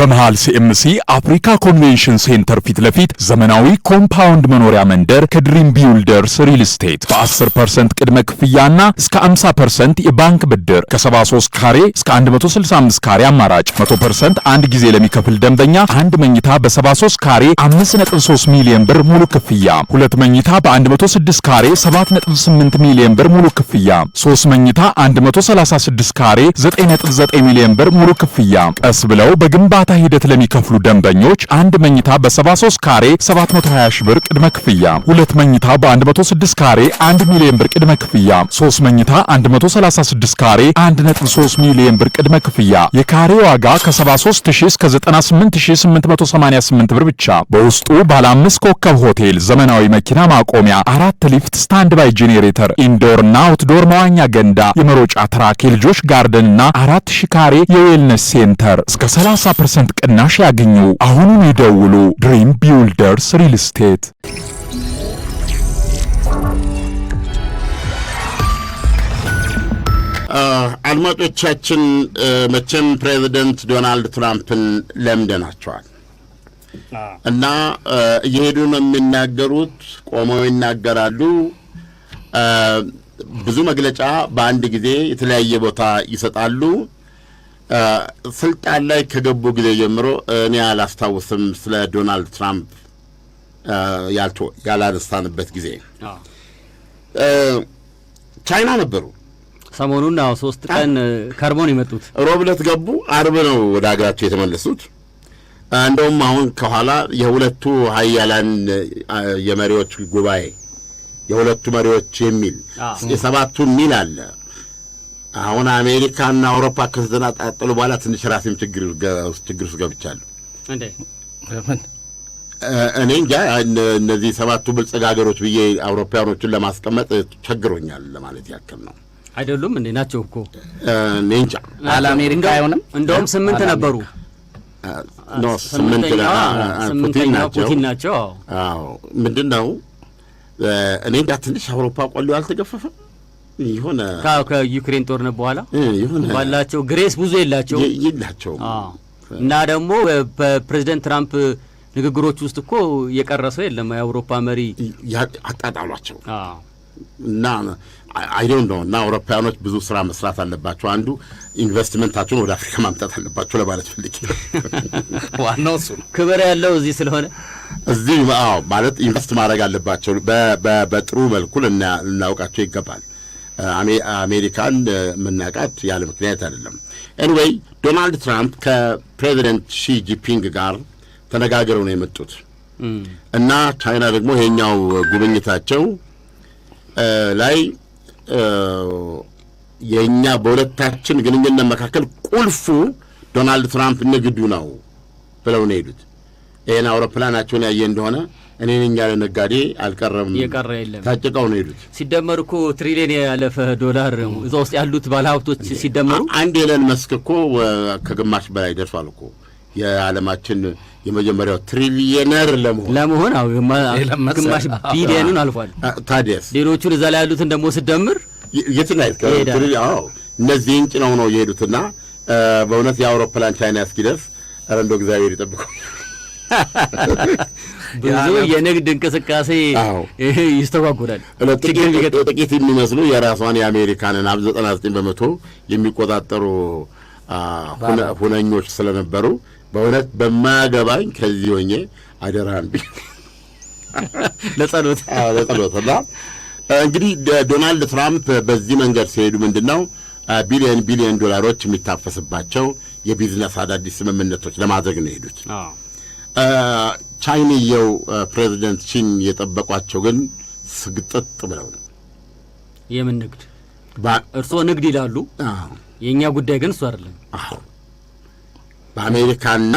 በመሃል ሲኤምሲ አፍሪካ ኮንቬንሽን ሴንተር ፊት ለፊት ዘመናዊ ኮምፓውንድ መኖሪያ መንደር ከድሪም ቢልደርስ ሪል ስቴት በ10% ቅድመ ክፍያና እስከ 50% የባንክ ብድር ከ73 ካሬ እስከ 165 ካሬ አማራጭ 100% አንድ ጊዜ ለሚከፍል ደንበኛ አንድ መኝታ በ73 ካሬ 5.3 ሚሊዮን ብር ሙሉ ክፍያ፣ ሁለት መኝታ በ106 ካሬ 7.8 ሚሊዮን ብር ሙሉ ክፍያ፣ 3 መኝታ 136 ካሬ 9.9 ሚሊዮን ብር ሙሉ ክፍያ። ቀስ ብለው በግንባታ ሂደት ለሚከፍሉ ደንበኞች አንድ መኝታ በ73 ካሬ 720 ሺህ ብር ቅድመ ክፍያ፣ ሁለት መኝታ በ106 ካሬ 1 ሚሊዮን ብር ቅድመ ክፍያ፣ 3 መኝታ 136 ካሬ 1.3 ሚሊዮን ብር ቅድመ ክፍያ። የካሬ ዋጋ ከ73000 እስከ 98888 ብር ብቻ። በውስጡ ባለ 5 ኮከብ ሆቴል፣ ዘመናዊ መኪና ማቆሚያ፣ 4 ሊፍት፣ ስታንድ ባይ ጄኔሬተር፣ ኢንዶርና አውትዶር መዋኛ ገንዳ፣ የመሮጫ ትራክ፣ የልጆች ጋርደንና 4000 ካሬ የዌልነስ ሴንተር እስከ 30% ቅናሽ ያገኙ። አሁኑን ይደውሉ። ድሪም ቢልደርስ ሪል ስቴት። አድማጮቻችን መቼም ፕሬዚደንት ዶናልድ ትራምፕን ለምደናቸዋል እና እየሄዱ ነው የሚናገሩት፣ ቆመው ይናገራሉ። ብዙ መግለጫ በአንድ ጊዜ የተለያየ ቦታ ይሰጣሉ። ስልጣን ላይ ከገቡ ጊዜ ጀምሮ እኔ አላስታውስም ስለ ዶናልድ ትራምፕ ያላነሳንበት ጊዜ። ቻይና ነበሩ ሰሞኑን 3 ቀን ከርሞን የመጡት። ሮብ ዕለት ገቡ፣ አርብ ነው ወደ ሀገራቸው የተመለሱት። እንደውም አሁን ከኋላ የሁለቱ ሀያላን የመሪዎች ጉባኤ የሁለቱ መሪዎች የሚል የሰባቱ ሚል አለ። አሁን አሜሪካና አውሮፓ ከተናጣጠሉ በኋላ ትንሽ ራሴም ችግር ውስጥ ገብቻለሁ። እንዴ እኔ እንጃ እነዚህ ሰባቱ ብልጽግ ሀገሮች ብዬ አውሮፓውያኖችን ለማስቀመጥ ቸግሮኛል ለማለት ያክል ነው። አይደሉም እንዴ? ናቸው እኮ እኔ እንጃ። አለ አሜሪካ አይሆንም። እንደውም 8 ነበሩ። ኖ 8 ናቸው። አዎ ምንድነው? እኔ እንጃ ትንሽ አውሮፓ ቆሌው አልተገፈፈም ይሆነ ከዩክሬን ጦርነት በኋላ ይሆነ ባላቸው ግሬስ ብዙ የላቸው እና ደግሞ በፕሬዝዳንት ትራምፕ ንግግሮች ውስጥ እኮ የቀረሰው የለም። የአውሮፓ መሪ አጣጣሏቸው እና አይ ዶንት ኖ እና አውሮፓውያኖች ብዙ ስራ መስራት አለባቸው። አንዱ ኢንቨስትመንታቸውን ወደ አፍሪካ ማምጣት አለባቸው ለማለት ፈልጌ። ዋናው እሱ ክብር ያለው እዚህ ስለሆነ እዚህ ማለት ኢንቨስት ማድረግ አለባቸው። በጥሩ መልኩ ልናውቃቸው ይገባል። አሜሪካን መናቃት ያለ ምክንያት አይደለም። ኤኒዌይ ዶናልድ ትራምፕ ከፕሬዚደንት ሺ ጂንፒንግ ጋር ተነጋግረው ነው የመጡት እና ቻይና ደግሞ ይሄኛው ጉብኝታቸው ላይ የኛ በሁለታችን ግንኙነት መካከል ቁልፉ ዶናልድ ትራምፕ ንግዱ ነው ብለው ነው ሄዱት። ይሄን አውሮፕላናቸውን ያየ እንደሆነ እኔ ነኝ ያለ ነጋዴ አልቀረም፣ የቀረ የለም። ታጭቀው ነው ሄዱት። ሲደመር እኮ ትሪሊየን ያለፈ ዶላር እዛ ውስጥ ያሉት ባለሀብቶች ሲደመሩ አንድ ኤለን መስክ እኮ ከግማሽ በላይ ደርሷል እኮ የዓለማችን የመጀመሪያው ትሪሊየነር ለመሆን ግማሽ ቢሊየኑን አልፏል። ታዲያስ ሌሎቹን እዛ ላይ ያሉትን ደግሞ ሲደመር የትናይት እነዚህ እንጭ ነው የሄዱትና በእውነት የአውሮፕላን ቻይና እስኪደርስ ረንዶ እግዚአብሔር ይጠብቀው። ብዙ የንግድ እንቅስቃሴ ይስተጓጎላል። ጥቂት የሚመስሉ የራሷን የአሜሪካንን 99% የሚቆጣጠሩ ሁነኞች ስለነበሩ በእውነት በማያገባኝ ከዚህ ሆኜ አደራን ለጸሎትና እንግዲህ ዶናልድ ትራምፕ በዚህ መንገድ ሲሄዱ ምንድነው ቢሊዮን ዶላሮች የሚታፈስባቸው የቢዝነስ አዳዲስ ስምምነቶች ለማድረግ ነው የሄዱት። ቻይናው ፕሬዚደንት ቺን የጠበቋቸው ግን ስግጥጥ ብለው ነው። የምን ንግድ? እርሶ ንግድ ይላሉ። የኛ ጉዳይ ግን እሱ አይደለም። በአሜሪካና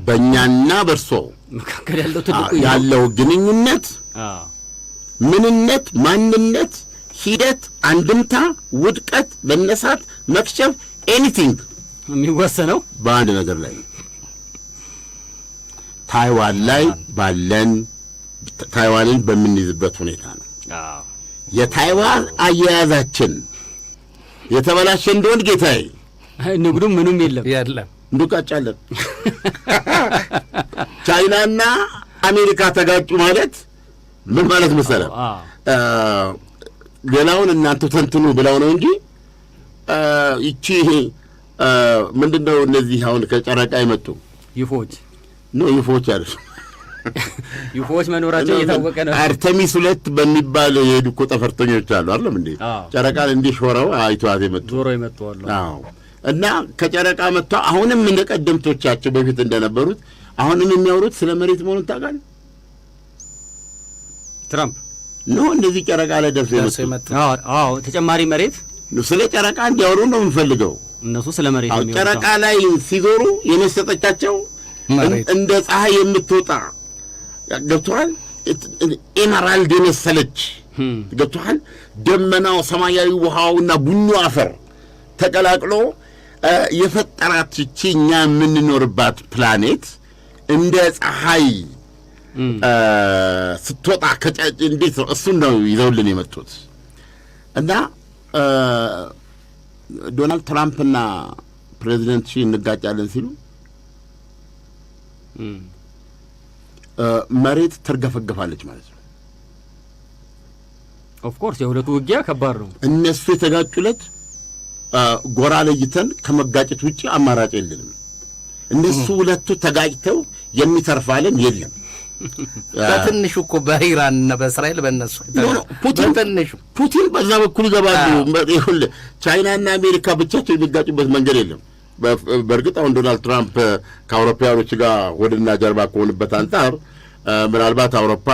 በእኛና በእርሶ መካከል ያለው ግንኙነት ምንነት፣ ማንነት፣ ሂደት፣ አንድምታ፣ ውድቀት፣ መነሳት፣ መክሸፍ ኤኒቲንግ የሚወሰነው በአንድ ነገር ላይ ታይዋን ላይ ባለን ታይዋንን በምንይዝበት ሁኔታ ነው። የታይዋን አያያዛችን የተበላሸ እንደሆነ ጌታዬ ንግዱ ምንም የለም እንዱቃጫለን። ቻይናና አሜሪካ ተጋጩ ማለት ምን ማለት መሰለህ? ሌላውን እናንተ ተንትኑ ብለው ነው እንጂ ይቺ ምንድነው እነዚህ አሁን ከጨረቃ የመጡ ዩፎዎች አይደል? ዩፎዎች መኖራቸው እየታወቀ ነው። አርተሚስ 2 በሚባል የሄዱ እኮ ጠፈርተኞች አሉ አይደለም እንዴ? ጨረቃን እንዲሾረው አይቷት የመጡ ዞሮ የመጡ አሉ። አዎ። እና ከጨረቃ መጥተው አሁንም እንደ ቀደምቶቻቸው በፊት እንደነበሩት አሁንም የሚያወሩት ስለ መሬት መሆኑን ታውቃለህ? ትራምፕ ነው እንደዚህ ጨረቃ ላይ ደርሰው የመጡ። አዎ ተጨማሪ መሬት ስለ ጨረቃ እንዲያወሩ ነው የምፈልገው። እነሱ ስለ መሬት ነው። ጨረቃ ላይ ሲዞሩ የመሰጠቻቸው እንደ ፀሐይ የምትወጣ ገብቶሃል? ኤመራልድ የመሰለች ገብቶሃል? ደመናው፣ ሰማያዊ ውሃውና ቡኒ አፈር ተቀላቅሎ የፈጠራት እቺ እኛ የምንኖርባት ፕላኔት እንደ ፀሐይ ስትወጣ እንዴት ነው? እሱን ነው ይዘውልን የመጡት። እና ዶናልድ ትራምፕና ፕሬዚደንት ሺ እንጋጫለን ሲሉ መሬት ትርገፈገፋለች ማለት ነው። ኦፍ ኮርስ የሁለቱ ውጊያ ከባድ ነው። እነሱ የተጋጩለት ጎራ ለይተን ከመጋጨት ውጪ አማራጭ የለንም። እነሱ ሁለቱ ተጋጭተው የሚተርፋለን የለም። በትንሹ እኮ በኢራንና በእስራኤል በእነሱ ፑቲን በዛ በኩል ይገባሉ። ይኸውልህ ቻይናና አሜሪካ ብቻቸው የሚጋጩበት መንገድ የለም። በእርግጥ አሁን ዶናልድ ትራምፕ ከአውሮፓውያኖች ጋር ወደና ጀርባ ከሆኑበት አንጻር ምናልባት አውሮፓ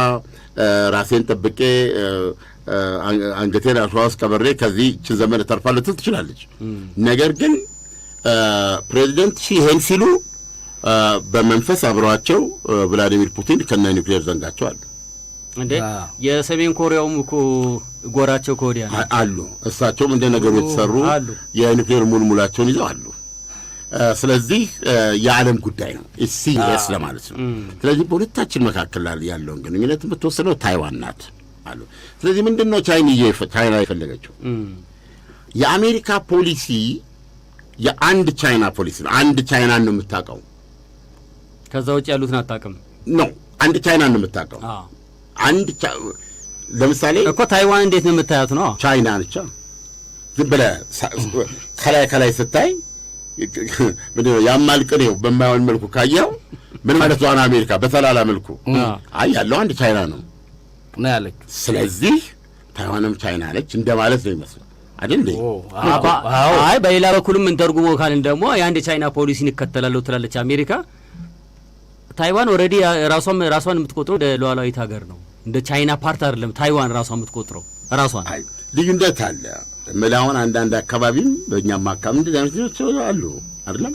ራሴን ጠብቄ አንገቴን አሸዋ ውስጥ ቀብሬ ከዚህ ይህችን ዘመን እተርፋለሁ ትል ትችላለች። ነገር ግን ፕሬዚደንት ሺ ይሄን ሲሉ በመንፈስ አብረዋቸው ቭላዲሚር ፑቲን ከነ ኒውክሌር ዘንጋቸዋል እንዴ። የሰሜን ኮሪያውም እኮ ጎራቸው ከወዲያ አሉ። እሳቸውም እንደ ነገሩ የተሰሩ የኒውክሌር ሙልሙላቸውን ይዘው አሉ። ስለዚህ የዓለም ጉዳይ ነው ሲሪየስ ለማለት ነው። ስለዚህ በሁለታችን መካከል ያለውን ግንኙነት የምትወስነው ታይዋን ናት አሉ። ስለዚህ ምንድነው ቻይና የፈለገችው? የአሜሪካ ፖሊሲ የአንድ ቻይና ፖሊሲ ነው። አንድ ቻይና ነው የምታውቀው። ከዛ ውጭ ያሉትን አታውቅም ነው። አንድ ቻይና ነው የምታውቀው። ለምሳሌ እኮ ታይዋን እንዴት ነው የምታያት ነው? ቻይና ነች። ዝም ብለህ ከላይ ስታይ ምንድነው ያማልቅኔው በማይሆን መልኩ ካየው ምን ማለት ነው? አሜሪካ በተላላ መልኩ ያለው አንድ ቻይና ነው ያለች። ስለዚህ ታይዋንም ቻይና ነች እንደማለት ነው ይመስላል አይደል? አይ በሌላ በኩልም እንተርጉመው ካልን ደግሞ የአንድ ቻይና ፖሊሲን ይከተላሉ ትላለች አሜሪካ። ታይዋን ኦልሬዲ ራሷን የምትቆጥረው እንደ ሉዓላዊት ሀገር ነው። እንደ ቻይና ፓርት አይደለም ታይዋን ራሷን የምትቆጥረው ራሷን። ልዩነት አለ። መላውን አንዳንድ አካባቢም በእኛም አካባቢ እንደዚህ አይነት ልጆች አሉ አይደለም?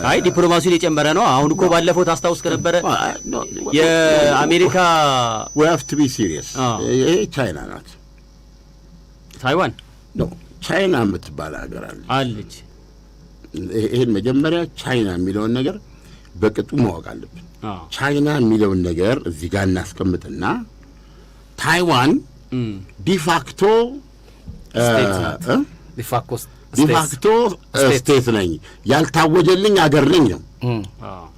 አይ ዲፕሎማሲውን የጨመረ ነው። አሁን እኮ ባለፈው ታስታውስ ከነበረ የአሜሪካ we have to be serious ይሄ ቻይና ናት። ታይዋን ነው ቻይና የምትባል ሀገር አለች። ይሄን መጀመሪያ ቻይና የሚለውን ነገር በቅጡ ማወቅ አለብን። ቻይና የሚለውን ነገር እዚህ ጋር እናስቀምጥና ታይዋን ዲፋክቶ ስቴት ነኝ ያልታወጀልኝ አገር ነኝ ነው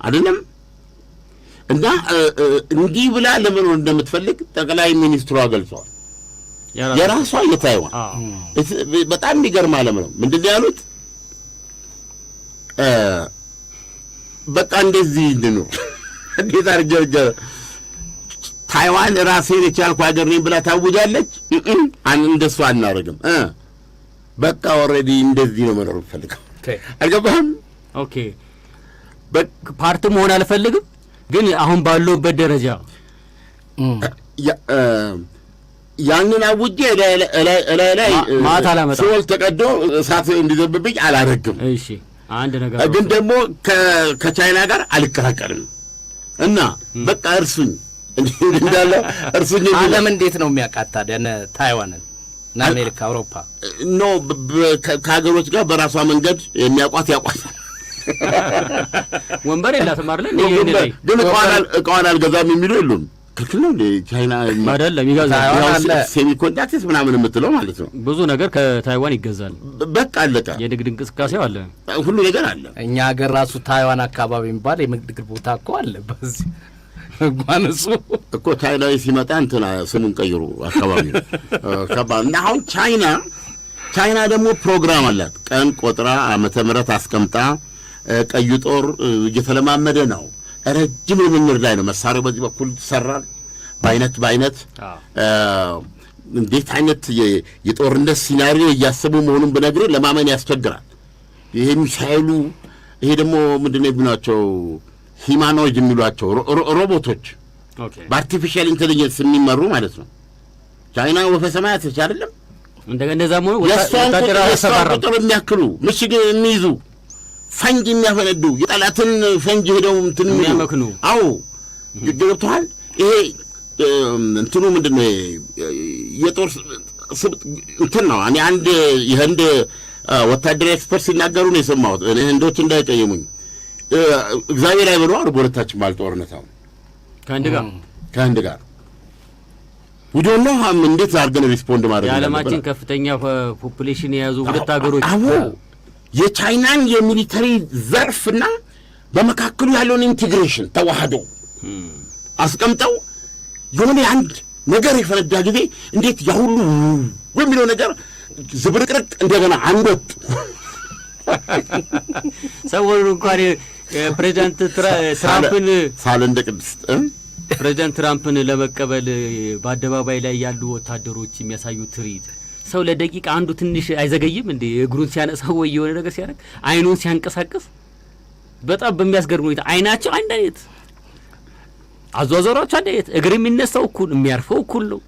አይደለም? እና እንዲህ ብላ ለመኖር እንደምትፈልግ ጠቅላይ ሚኒስትሯ ገልጸዋል። የራሷ የታይዋን በጣም የሚገርም ዓለም ነው። ምንድን ነው ያሉት? በቃ እንደዚህ እንድኖር እንዴት አርጀ ታይዋን ራሴን የቻልኩ ሀገር ነኝ ብላ ታውጃለች። እንደሱ አናደርግም። በቃ ኦልሬዲ እንደዚህ ነው መኖር የምፈልገው። አልገባህም? ኦኬ ፓርት መሆን አልፈልግም፣ ግን አሁን ባለውበት ደረጃ ያንን አውጄ ላይ ማታ አላመጣም። ሶል ተቀዶ እሳት እንዲዘብብኝ አላደርግም። እሺ አንድ ነገር ግን ደግሞ ከቻይና ጋር አልቀላቀልም እና በቃ እርሱኝ እንዳለ እርሱኝ። ዓለም እንዴት ነው የሚያቃታ ደነ ታይዋንን እና አሜሪካ አውሮፓ ኖ ከሀገሮች ጋር በራሷ መንገድ የሚያቋት ያቋት ወንበር የላትም አይደል? ግን እቃዋን አልገዛም የሚሉ የሉም። ክልክል ነው እንዴ? ቻይና አይደለም ይገዛል። ሴሚኮንዳክተርስ ምናምን የምትለው ማለት ነው። ብዙ ነገር ከታይዋን ይገዛል። በቃ አለቀ። የንግድ እንቅስቃሴው አለ፣ ሁሉ ነገር አለ። እኛ ሀገር ራሱ ታይዋን አካባቢ የሚባል የንግድ ቦታ እኮ አለ። በዚህ እንኳን እሱ እኮ ቻይናዊ ሲመጣ እንትና ስሙን ቀይሩ አካባቢ ከባድ እና አሁን ቻይና ደግሞ ፕሮግራም አላት። ቀን ቆጥራ ዓመተ ምህረት አስቀምጣ ቀዩ ጦር እየተለማመደ ነው። ረጅም ልምምድ ላይ ነው። መሳሪያው በዚህ በኩል ይሰራል በአይነት እንዴት አይነት የጦርነት ሲናሪዮ እያሰቡ መሆኑን ብነግርህ ለማመን ያስቸግራል። ይሄ ሚሳኤሉ ይሄ ደግሞ ምንድን ነው የሚሏቸው ሂማኖይድ የሚሏቸው ሮቦቶች በአርቲፊሻል ኢንቴሊጀንስ የሚመሩ ማለት ነው። ቻይና ወፈ ሰማያት ብቻ አይደለም እንደዛ ሆኖ የእሷን ቁጥር የሚያክሉ ምሽግ የሚይዙ ፈንጅ የሚያፈነዱ የጠላትን ፈንጅ ሄደው እንትን የሚያመክኑ አዎ ገብቶሃል። ይሄ እንትኑ ምንድን ነው የጦር እንትን ነው። እኔ አንድ የህንድ ወታደራዊ ኤክስፐርት ሲናገሩ ነው የሰማሁት። እኔ ህንዶች እንዳይቀየሙኝ እግዚአብሔር አይበሉ አሉ። በሁለታችን ማለት ጦርነት አሁን ከህንድ ጋር ውዶና እንዴት አድርገን ሪስፖንድ ማድረግ የዓለማችን ከፍተኛ ፖፑሌሽን የያዙ ሁለት ሀገሮች የቻይናን የሚሊተሪ ዘርፍና በመካከሉ ያለውን ኢንቴግሬሽን ተዋህዶ አስቀምጠው የሆነ አንድ ነገር የፈነዳ ጊዜ እንዴት ያሁሉ የሚለው ነገር ዝብርቅርቅ እንደገና አንወጥ ሰሞኑን እንኳን ፕሬዚዳንት ትራምፕን ሳለንደ ቅድስት ፕሬዚዳንት ትራምፕን ለመቀበል በአደባባይ ላይ ያሉ ወታደሮች የሚያሳዩ ትርኢት ሰው ለደቂቃ አንዱ ትንሽ አይዘገይም እንዴ? እግሩን ሲያነሳው ወይ የሆነ ነገር ሲያደርግ አይኑን ሲያንቀሳቅስ በጣም በሚያስገርም ሁኔታ አይናቸው አንድ አይነት፣ አዟዟራቸው አንድ አይነት፣ እግር የሚነሳው እኩል የሚያርፈው እኩል ነው።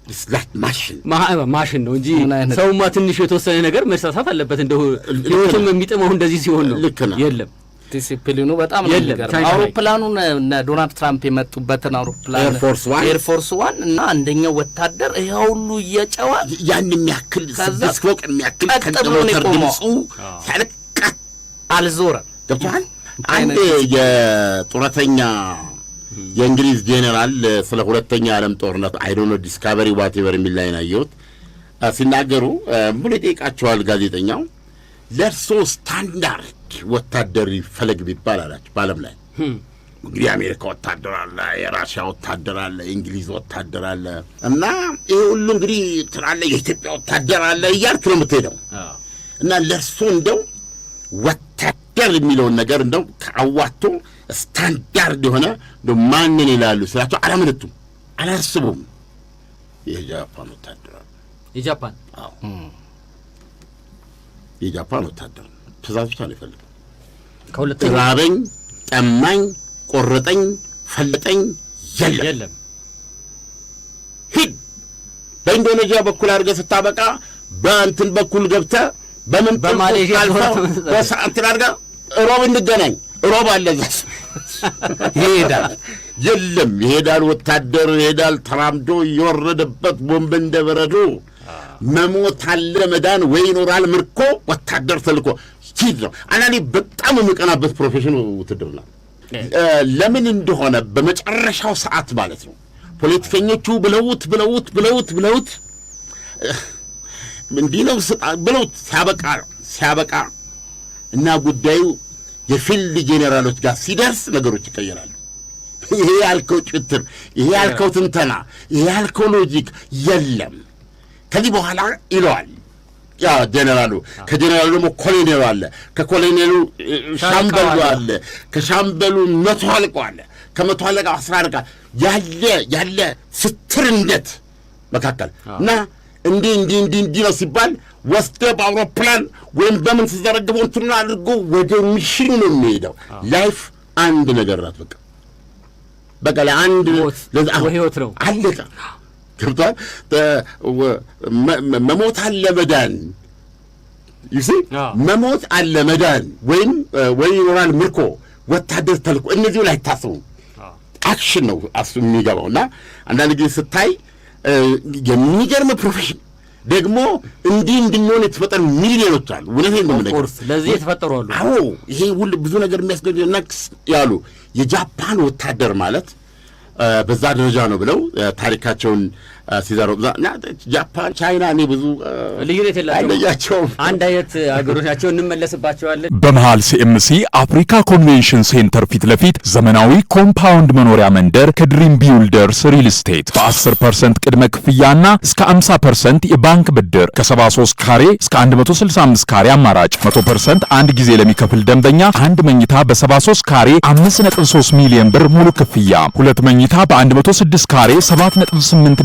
ማሽን ነው እንጂ ሰውማ ትንሽ የተወሰነ ነገር መሳሳት አለበት። እንደው ህይወቱም የሚጥመው እንደዚህ ሲሆን ነው። የለም ዲሲፕሊኑ በጣም ነው የሚገርመው። አውሮፕላኑን ዶናልድ ትራምፕ የመጡበትን አውሮፕላን ኤርፎርስ ዋን እና አንደኛው ወታደር ይሄው ሁሉ እየጨዋ ያን የሚያክል ስድስት ፎቅ የሚያክል ከሞተር ድምፁ ሲያለቃ አልዞረም። ገብቶሃል። አንድ የጡረተኛ የእንግሊዝ ጄኔራል ስለ ሁለተኛ ዓለም ጦርነት አይ ዶንት ኖ ዲስካቨሪ ዋቴቨር የሚል ላይ ናየሁት ሲናገሩ ምን ይጠይቃቸዋል ጋዜጠኛው ለእርሶ ስታንዳርድ ወታደር ይፈለግ ቢባል አላቸው በዓለም ላይ እንግዲህ የአሜሪካ ወታደር አለ፣ የራሽያ ወታደር አለ፣ የእንግሊዝ ወታደር አለ እና ይሄ ሁሉ እንግዲህ ትላለ የኢትዮጵያ ወታደር አለ እያልክ ነው የምትሄደው እና ለእርሶ እንደው ወታደር የሚለውን ነገር እንደው ከአዋቶ ስታንዳርድ የሆነ እንደው ማንን ይላሉ ስላቸው አላመነቱም፣ አላስቡም። የጃፓን ወታደር አለ። የጃፓን የጃፓን ወታደር ትእዛዝ ብቻ ነው ይፈልጋል። ከሁለተኛ ራበኝ፣ ጠማኝ፣ ቆረጠኝ፣ ፈልጠኝ የለም። ሂድ በኢንዶኔዥያ በኩል አድርገህ ስታበቃ በእንትን በኩል ገብተህ በምን በማሌዥያ በሰዓት አድርገህ ሮብ እንገናኝ። ሮብ አለ እዛ ይሄዳል። የለም ይሄዳል፣ ወታደር ይሄዳል ተራምዶ እየወረደበት ቦምብ እንደ በረዶ መሞት አለ መዳን ወይ ይኖራል ምርኮ ወታደር ተልኮ ሂድ ነው። አንዳንዴ በጣም የምቀናበት ፕሮፌሽን ውትድርና ለምን እንደሆነ በመጨረሻው ሰዓት ማለት ነው ፖለቲከኞቹ ብለውት እንዲህ ነው ብለውት ሲያበቃ እና ጉዳዩ የፊልድ ጄኔራሎች ጋር ሲደርስ ነገሮች ይቀየራሉ። ይሄ ያልከው ጭትር፣ ይሄ ያልከው ትንተና፣ ይሄ ያልከው ሎጂክ የለም ከዚህ በኋላ ይለዋል ያ ጄኔራሉ። ከጄኔራሉ ደግሞ ኮሎኔሉ አለ፣ ከኮሎኔሉ ሻምበሉ አለ፣ ከሻምበሉ መቶ አለቃው አለ፣ ከመቶ አለቃው 10 አለቃ ያለ ስትርነት መካከል እና እንዲህ ነው ሲባል ወስደህ በአውሮፕላን ወይም በምን ተዘረግበው እንትን አድርጎ ወደ ሚሽን ነው የሚሄደው። ላይፍ አንድ ነገር ናት። በቃ ለአንድ ህይወት ነው አለቀ። ገብቷል። መሞት አለ መዳን ይሲ መሞት አለ መዳን ወይ ይኖራል ምርኮ ወታደር ተልኮ እነዚህ ላይ ታስቡ አክሽን ነው የሚገባውና አንዳንድ ጊዜ ስታይ የሚገርም ፕሮፌሽን ደግሞ እንዲህ እንድንሆን የተፈጠሩ ሚሊዮኖች አሉ። እውነቴን ነው የምነግርህ። ለዚህ የተፈጠሩ አሉ። አዎ ይሄ ሁሉ ብዙ ነገር የሚያስገኘው ነክስ ያሉ የጃፓን ወታደር ማለት በዛ ደረጃ ነው ብለው ታሪካቸውን ሲዘሩ ጃፓን፣ ቻይና እኔ ብዙ ልዩነት የላቸውም። አንድ አይነት አገሮች ናቸው። እንመለስባቸዋለን። በመሃል ሲኤምሲ አፍሪካ ኮንቬንሽን ሴንተር ፊት ለፊት ዘመናዊ ኮምፓውንድ መኖሪያ መንደር ከድሪም ቢውልደርስ ሪል ስቴት በ10% ቅድመ ክፍያና እስከ 50% የባንክ ብድር ከ73 ካሬ እስከ 165 ካሬ አማራጭ 100% አንድ ጊዜ ለሚከፍል ደንበኛ አንድ መኝታ በ73 ካሬ 5.3 ሚሊዮን ብር ሙሉ ክፍያ፣ ሁለት መኝታ በ106 ካሬ 7.8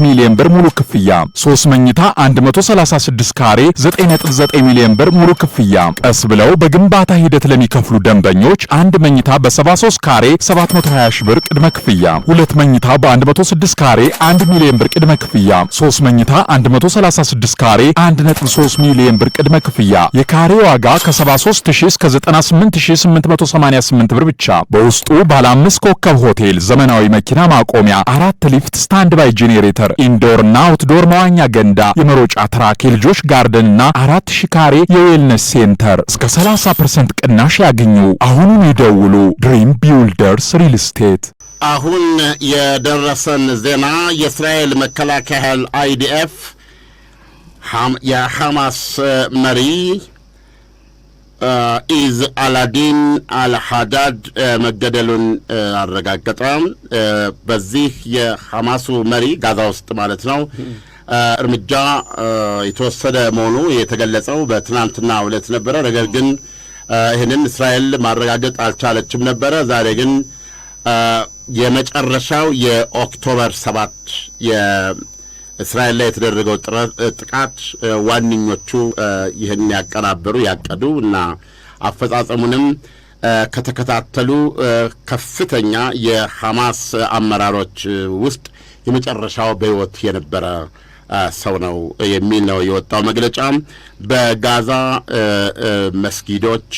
ሚሊዮን ብር ሙሉ ክፍያ፣ 3 መኝታ 136 ካሬ 9.9 ሚሊዮን ብር ሙሉ ክፍያ። ቀስ ብለው በግንባታ ሂደት ለሚከፍሉ ደንበኞች አንድ መኝታ በ73 ካሬ 720 ሺህ ብር ቅድመ ክፍያ፣ ሁለት መኝታ በ106 ካሬ 1 ሚሊዮን ብር ቅድመ ክፍያ፣ 3 መኝታ 136 ካሬ 1.3 ሚሊዮን ብር ቅድመ ክፍያ። የካሬ ዋጋ ከ73000 እስከ 98888 ብር ብቻ። በውስጡ ባለ 5 ኮከብ ሆቴል፣ ዘመናዊ መኪና ማቆሚያ፣ 4 ሊፍት፣ ስታንድ ባይ ጄኔሬተር፣ ኢንዶርና አውትዶር መዋኛ ገንዳ፣ የመሮጫ ትራክ፣ የልጆች ጋርደንና 4000 ካሬ የዌልነስ ሴንተር። እስከ 30% ቅናሽ ያገኙ። አሁኑን ይደውሉ። ድሪም ቢውልደርስ ሪል ስቴት። አሁን የደረሰን ዜና የእስራኤል መከላከያ ኃይል አይዲኤፍ የሐማስ መሪ ኢዝ አላዲን አልሐዳድ መገደሉን አረጋገጠ። በዚህ የሐማሱ መሪ ጋዛ ውስጥ ማለት ነው እርምጃ የተወሰደ መሆኑ የተገለጸው በትናንትናው ዕለት ነበረ። ነገር ግን ይህንን እስራኤል ማረጋገጥ አልቻለችም ነበረ። ዛሬ ግን የመጨረሻው የኦክቶበር 7 የእስራኤል ላይ የተደረገው ጥቃት ዋነኞቹ ይህን ያቀናበሩ ያቀዱ እና አፈጻጸሙንም ከተከታተሉ ከፍተኛ የሐማስ አመራሮች ውስጥ የመጨረሻው በሕይወት የነበረ ሰው ነው የሚል ነው የወጣው መግለጫ። በጋዛ መስጊዶች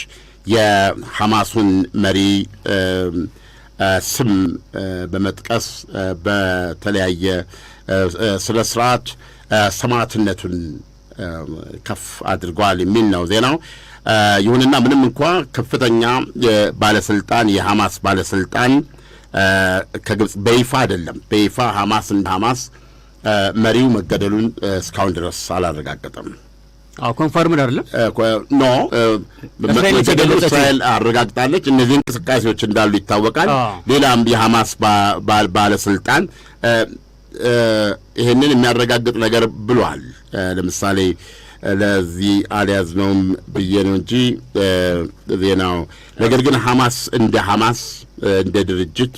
የሐማሱን መሪ ስም በመጥቀስ በተለያየ ስነ ስርዓት ሰማዕትነቱን ከፍ አድርጓል የሚል ነው ዜናው። ይሁንና ምንም እንኳ ከፍተኛ ባለስልጣን የሐማስ ባለስልጣን ከግብጽ በይፋ አይደለም በይፋ ሐማስ እንደ ሐማስ መሪው መገደሉን እስካሁን ድረስ አላረጋገጠም። ኮንፈርምድ አይደለም ኖ መገደሉ እስራኤል አረጋግጣለች። እነዚህ እንቅስቃሴዎች እንዳሉ ይታወቃል። ሌላም የሐማስ ባለስልጣን ይህንን የሚያረጋግጥ ነገር ብሏል። ለምሳሌ ለዚህ አልያዝነውም ብዬ ነው እንጂ ዜናው። ነገር ግን ሐማስ እንደ ድርጅት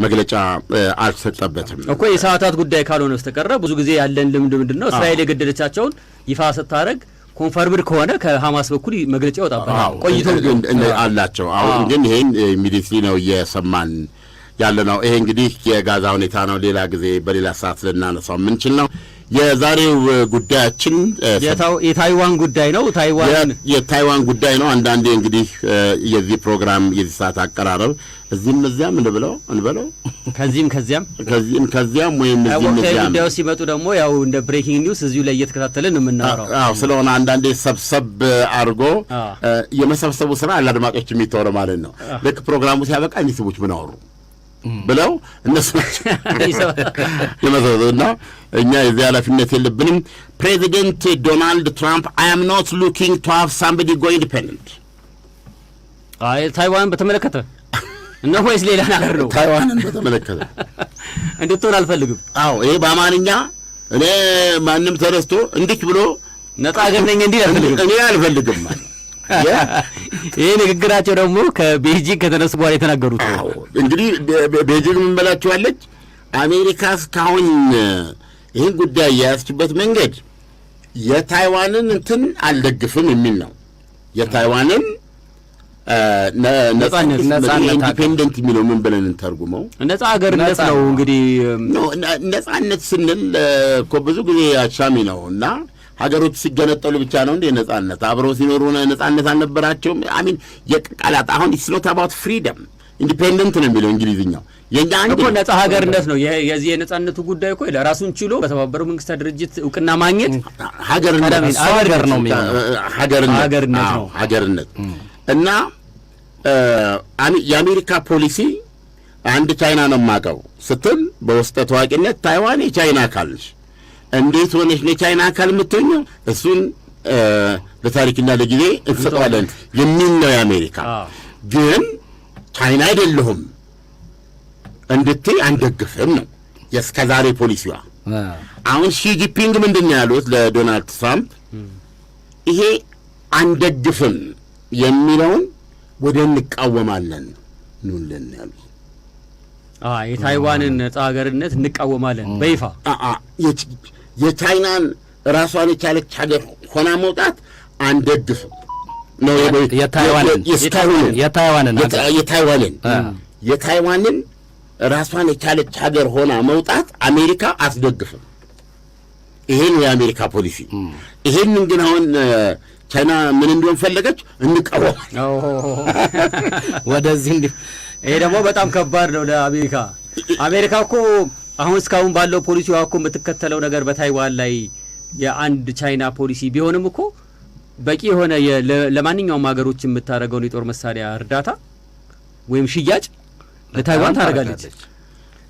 መግለጫ አልሰጠበትም እኮ የሰዓታት ጉዳይ ካልሆነ በስተቀር ብዙ ጊዜ ያለን ልምድ ምንድነው እስራኤል የገደለቻቸውን ይፋ ስታረግ ኮንፈርምድ ከሆነ ከሐማስ በኩል መግለጫ ይወጣባል። ቆይቶ አላቸው። አሁን ግን ይሄን ኢሚዲየትሊ ነው እየሰማን ያለ ነው። ይሄ እንግዲህ የጋዛ ሁኔታ ነው። ሌላ ጊዜ በሌላ ሰዓት ልናነሳው የምንችል ነው። የዛሬው ጉዳያችን የታይዋን ጉዳይ ነው። የታይዋን ጉዳይ ነው። አንዳንዴ እንግዲህ የዚህ ፕሮግራም የዚህ ሰዓት አቀራረብ እዚህም እዚያም እንበለው ከዚያም ወይም እዚህም እዚያም ጉዳዩ ሲመጡ ደግሞ ያው እንደ ብሬኪንግ ኒውስ እዚሁ ላይ እየተከታተልን የምናወራው ስለሆነ አንዳንዴ ሰብሰብ አድርጎ የመሰብሰቡ ስራ ለአድማጮች የሚተወረ ማለት ነው። ልክ ፕሮግራሙ ሲያበቃ እኒህ ሰዎች ምን አወሩ ብለው እነሱ ይመዘዙና እኛ የዚህ ኃላፊነት የለብንም። ፕሬዚደንት ዶናልድ ትራምፕ I am not looking to have somebody go independent ታይዋንን በተመለከተ እና ወይስ ሌላ ነገር ነው? ታይዋንን በተመለከተ እንድትሆን አልፈልግም። ይሄ በአማርኛ እኔ ማንም ተረስቶ እንዲህ ብሎ ነፃ ሀገር ነኝ እንዲል አልፈልግም። እኔ አልፈልግም ማለት ይሄ ንግግራቸው ደግሞ ከቤጂንግ ከተነሱ በኋላ የተናገሩት ነው። እንግዲህ ቤጂንግ ምን በላችኋለች? አሜሪካ እስካሁን ይህን ጉዳይ የያዝችበት መንገድ የታይዋንን እንትን አልደግፍም የሚል ነው። የታይዋንን ኢንዲፔንደንት የሚለው ምን ብለን እንተርጉመው? ነፃ ሀገርነት ነው። እንግዲህ ነፃነት ስንል እኮ ብዙ ጊዜ አሻሚ ነው እና ሀገሮች ሲገነጠሉ ብቻ ነው እንደ ነፃነት። አብረው ሲኖሩ ነፃነት አልነበራቸውም። አሚን የቃላት አሁን ኢትስ ኖት አባውት ፍሪደም ኢንዲፔንደንት ነው የሚለው እንግሊዝኛው። የኛ አንድ እኮ ነፃ ሀገርነት ነው። የዚህ የነፃነቱ ጉዳይ እኮ ለራሱን ችሎ በተባበሩት መንግስታት ድርጅት እውቅና ማግኘት ሀገርነት እና የአሜሪካ ፖሊሲ አንድ ቻይና ነው የማውቀው ስትል በውስጠ ታዋቂነት ታይዋን የቻይና አካል ነች። እንዴት ሆነች የቻይና አካል የምትሆኘው? እሱን ለታሪክና ለጊዜ እንሰጠዋለን የሚል ነው የአሜሪካ። ግን ቻይና አይደለሁም እንድትይ አንደግፍም ነው የእስከ ዛሬ ፖሊሲዋ። አሁን ሺጂፒንግ ምንድን ነው ያሉት ለዶናልድ ትራምፕ? ይሄ አንደግፍም የሚለውን ወደ እንቃወማለን ኑልን ያሉት። የታይዋንን ነጻ ሀገርነት እንቃወማለን በይፋ የቻይናን ራሷን የቻለች ሀገር ሆና መውጣት አንደግፍም ነው። የታይዋንን ራሷን የቻለች ሀገር ሆና መውጣት አሜሪካ አስደግፍም። ይሄን የአሜሪካ ፖሊሲ። ይሄንን ግን አሁን ቻይና ምን እንዲሆን ፈለገች? እንቃወማለን ወደዚህ እንዲ። ይሄ ደግሞ በጣም ከባድ ነው ለአሜሪካ። አሜሪካ እኮ አሁን እስካሁን ባለው ፖሊሲዋ እኮ የምትከተለው ነገር በታይዋን ላይ የአንድ ቻይና ፖሊሲ ቢሆንም እኮ በቂ የሆነ ለማንኛውም ሀገሮች የምታደርገውን የጦር መሳሪያ እርዳታ ወይም ሽያጭ ለታይዋን ታደርጋለች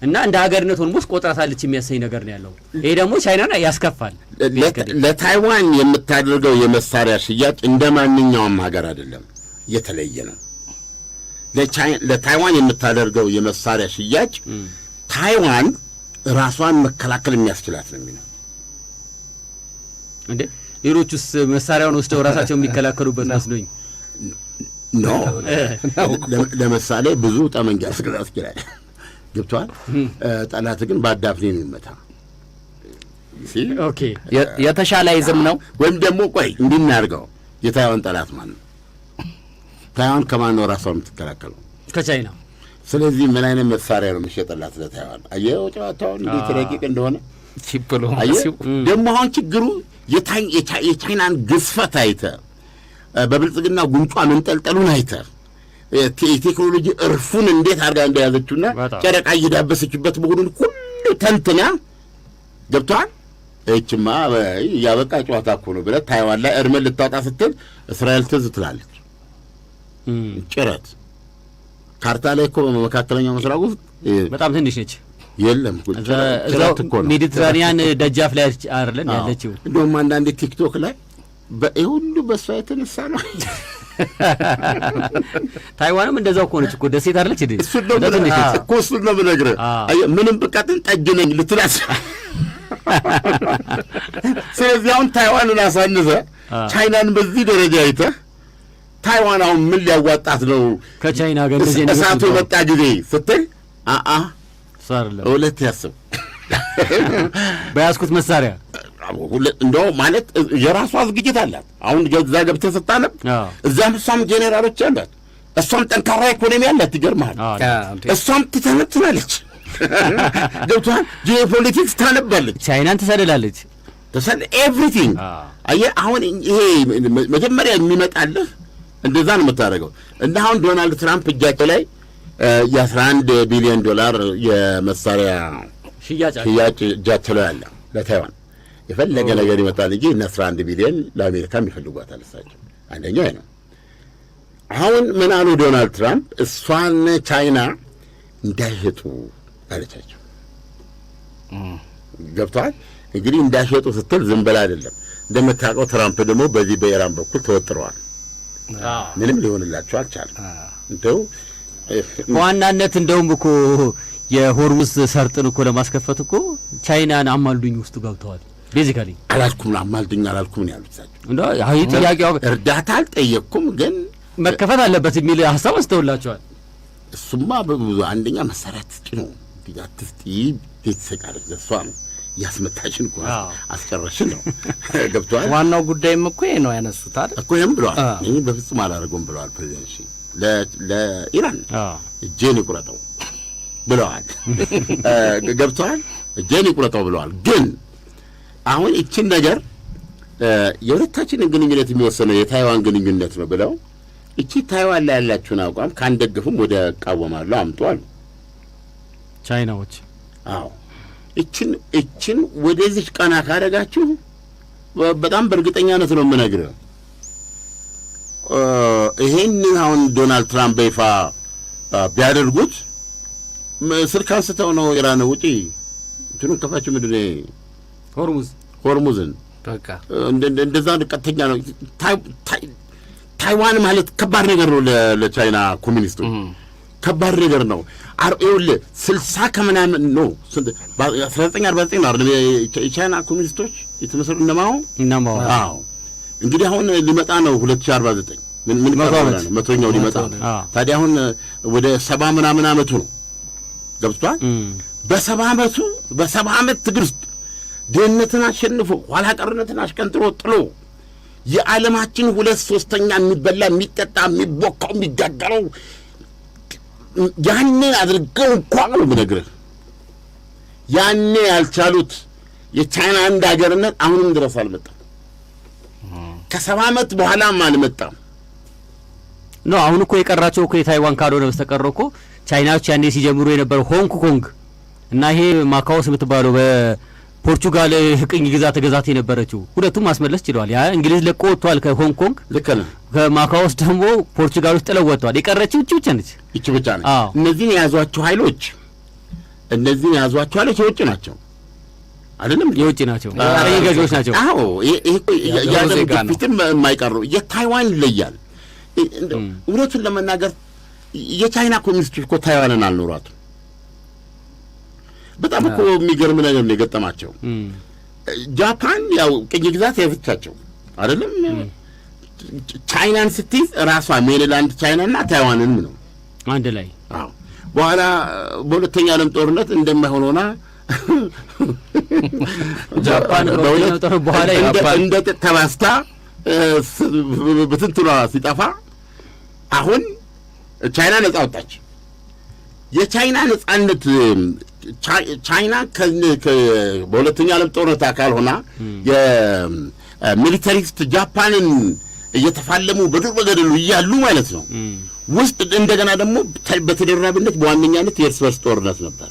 እና እንደ ሀገርነት ሆንሞስ ቆጥራታለች የሚያሰኝ ነገር ነው ያለው። ይሄ ደግሞ ቻይናን ያስከፋል። ለታይዋን የምታደርገው የመሳሪያ ሽያጭ እንደ ማንኛውም ሀገር አይደለም፣ የተለየ ነው። ለታይዋን የምታደርገው የመሳሪያ ሽያጭ ታይዋን ራሷን መከላከል የሚያስችላት ነው የሚለው እንዴ። ሌሎቹስ መሳሪያውን ወስደው ራሳቸው የሚከላከሉበት መስሎኝ ነው። ለምሳሌ ብዙ ጠመንጃ ያስገዛት ይችላል፣ ገብቷል። ጠላት ግን በአዳፍኔ ነው የሚመታ። ኦኬ የተሻለ ይዝም ነው። ወይም ደግሞ ቆይ እንዲናርገው የታይዋን ጠላት ማን ነው? ታይዋን ከማን ነው ራሷን የምትከላከለው? ከቻይና። ስለዚህ ምን አይነት መሳሪያ ነው የሚሸጥላት ለታይዋን? አየው ጨዋታውን እንዴት ረቂቅ እንደሆነ። ደግሞ አሁን ችግሩ የቻይናን ግዝፈት አይተህ በብልጽግና ጉንጯ መንጠልጠሉን አይተህ የቴክኖሎጂ እርፉን እንዴት አድርጋ እንደያዘችውና ጨረቃ እየዳበሰችበት መሆኑን ሁሉ ተንትና ገብቶሃል። እችማ ያበቃ ጨዋታ እኮ ነው ብለህ ታይዋን ላይ እርመን ልታወጣ ስትል እስራኤል ትዝ ትላለች። ጭረት ካርታ ላይ እኮ በመካከለኛው ምስራቅ ውስጥ በጣም ትንሽ ነች። የለም ጭረት እኮ ነው። ሜዲትራኒያን ደጃፍ ላይ አይደለም ያለችው። እንደውም አንዳንዴ ቲክቶክ ላይ ሁሉ በሷ የተነሳ ነው። ታይዋንም እንደዛው እኮ ነች እኮ ደሴት አይደለች እንዴ? እሱን ነው የምነግርህ። ምንም ብቃትን ጠጅ ነኝ ልትላስ። ስለዚህ አሁን ታይዋንን አሳንሰህ ቻይናን በዚህ ደረጃ አይተህ ታይዋን አሁን ምን ሊያዋጣት ነው ከቻይና ጋር እሳቱ የመጣ ጊዜ ስትል ሳርለም ሁለት ያስብ በያዝኩት መሳሪያ እንደው ማለት የራሷ ዝግጅት አላት። አሁን እዛ ገብተህ ስታነብ እዛም እሷም ጄኔራሎች አላት። እሷም ጠንካራ ኢኮኖሚ አላት። ይገርምሃል። እሷም ትተነትናለች። ገብቶሃል። ጂኦፖለቲክስ ታነባለች። ቻይናን ትሰልላለች። ኤቭሪቲንግ አየህ። አሁን ይሄ መጀመሪያ የሚመጣልህ እንደዛ ነው የምታደርገው። እና አሁን ዶናልድ ትራምፕ እጃቸው ላይ የ11 ቢሊዮን ዶላር የመሳሪያ ሽያጭ እጃቸው ላይ አለ ለታይዋን። የፈለገ ነገር ይመጣል እንጂ እነ 11 ቢሊዮን ለአሜሪካም ይፈልጓታል እሳቸው። አንደኛ ነው። አሁን ምን አሉ ዶናልድ ትራምፕ? እሷን ቻይና እንዳይሸጡ አለቻቸው። ገብተዋል። እንግዲህ እንዳይሸጡ ስትል ዝም ብላ አይደለም። እንደምታውቀው ትራምፕ ደግሞ በዚህ በኢራን በኩል ተወጥረዋል። ምንም ሊሆንላቸው አልቻለም። እንደው በዋናነት እንደውም እኮ የሆርሙዝ ሰርጥን እኮ ለማስከፈት እኮ ቻይናን አማልዱኝ ውስጥ ገብተዋል። ቤዚካሊ አላልኩም አማልዱኝ አላልኩም ነው ያሉት እሳቸው። እንደው አይ ጥያቄው እርዳታ አልጠየቅኩም ግን መከፈት አለበት የሚል ሐሳብ አስተውላቸዋል። እሱማ በብዙ አንደኛ መሳሪያ ትጭ ነው ትስቲ ትሰቃለ ዘሷ ነው ያስመታችን እኮ አስጨረሽን ነው። ገብቷል። ዋናው ጉዳይም እኮ ነው ያነሱት አይደል እኮ ይሄም ብለዋል። እኔ በፍጹም አላደርገውም ብለዋል ፕሬዚደንት ለኢራን እጄን ይቁረጠው ብለዋል። ገብቷል። እጄን ይቁረጠው ብለዋል። ግን አሁን ይችን ነገር የሁለታችንን ግንኙነት የሚወሰነው የታይዋን ግንኙነት ነው ብለው እቺ ታይዋን ላይ ያላችሁን አቋም ካንደግፉም ወደ ቃወማለሁ አምጡ አሉ ቻይናዎች። አዎ እችን ወደዚህ ቀና ካደረጋችሁ በጣም በእርግጠኛነት ነው የምነግርህ ይሄን አሁን ዶናልድ ትራምፕ በይፋ ቢያደርጉት ስልክ አንስተው ነው ኢራን ውጪ እንትኑን ከፋች ምድር ሆርሙዝን በቃ እንደዛ ቀጥተኛ ነው። ታይዋን ማለት ከባድ ነገር ነው ለቻይና ኮሚኒስቶች ከባድ ነገር ነው። አርኤል 60 ከምናምን ነው 1949 ነው አይደል የቻይና ኮሚኒስቶች የተመሰሩ እነማው አዎ እንግዲህ አሁን ሊመጣ ነው 2049 ምን ማለት ነው መቶኛው ሊመጣ ታዲያ አሁን ወደ 70 ምናምን አመቱ ነው ገብቷል። በ70 ዓመት ትግል ውስጥ ድህነትን አሸንፎ ኋላ ቀርነትን አሽቀንጥሮ ጥሎ የዓለማችን 2/3 የሚበላ የሚጠጣ የሚቦካው የሚጋገረው ያኔ አድርገው እንኳን ነው ብነግርህ ያኔ ያልቻሉት የቻይና አንድ ሀገርነት አሁንም ድረስ አልመጣም። ከ70 ዓመት በኋላም አልመጣም ነው። አሁን እኮ የቀራቸው እኮ የታይዋን ካልሆነ በስተቀር እኮ ቻይናዎች ያኔ ሲጀምሩ የነበረው ሆንግ ኮንግ እና ይሄ ማካኦስ የምትባለው በፖርቹጋል ቅኝ ግዛት የነበረችው ሁለቱም ማስመለስ ችለዋል። ያ እንግሊዝ ለቆ ወጥቷል ከሆንግ ኮንግ ልክ ነው። ከማካኦስ ደግሞ ፖርቹጋል ውስጥ ጥለው ወጥቷል። የቀረችው እቺ ብቻ ነች። እነዚህን የያዟቸው ኃይሎች የውጭ ናቸው አይደለም የውጭ ናቸው አረኝ ገዢዎች ናቸው። አዎ ይሄ ያደረጉት ፊትም የማይቀር የታይዋን ይለያል። እውነቱን ለመናገር የቻይና ኮሚኒስቶች እኮ ታይዋንን አልኖሯትም። በጣም እኮ የሚገርም ነገር ነው የገጠማቸው። ጃፓን ያው ቅኝ ግዛት ያፈቻቸው አይደለም ቻይናን ስትይዝ ራሷ ሜሪላንድ ቻይናና ታይዋንን ነው አንድ ላይ። አዎ በኋላ በሁለተኛ ዓለም ጦርነት እንደማይሆን ሆና ጃፓን በሁለተኛው ጦርነት በኋላ እንደ ተባስታ በትንትኗ ሲጠፋ አሁን ቻይና ነጻ ወጣች። የቻይና ነጻነት ቻይና በሁለተኛው ዓለም ጦርነት አካል ሆና የሚሊታሪስት ጃፓንን እየተፋለሙ በዱር በገደሉ እያሉ ማለት ነው ውስጥ እንደገና ደግሞ በተደራቢነት በዋነኛነት የእርስ በርስ ጦርነት ነበር።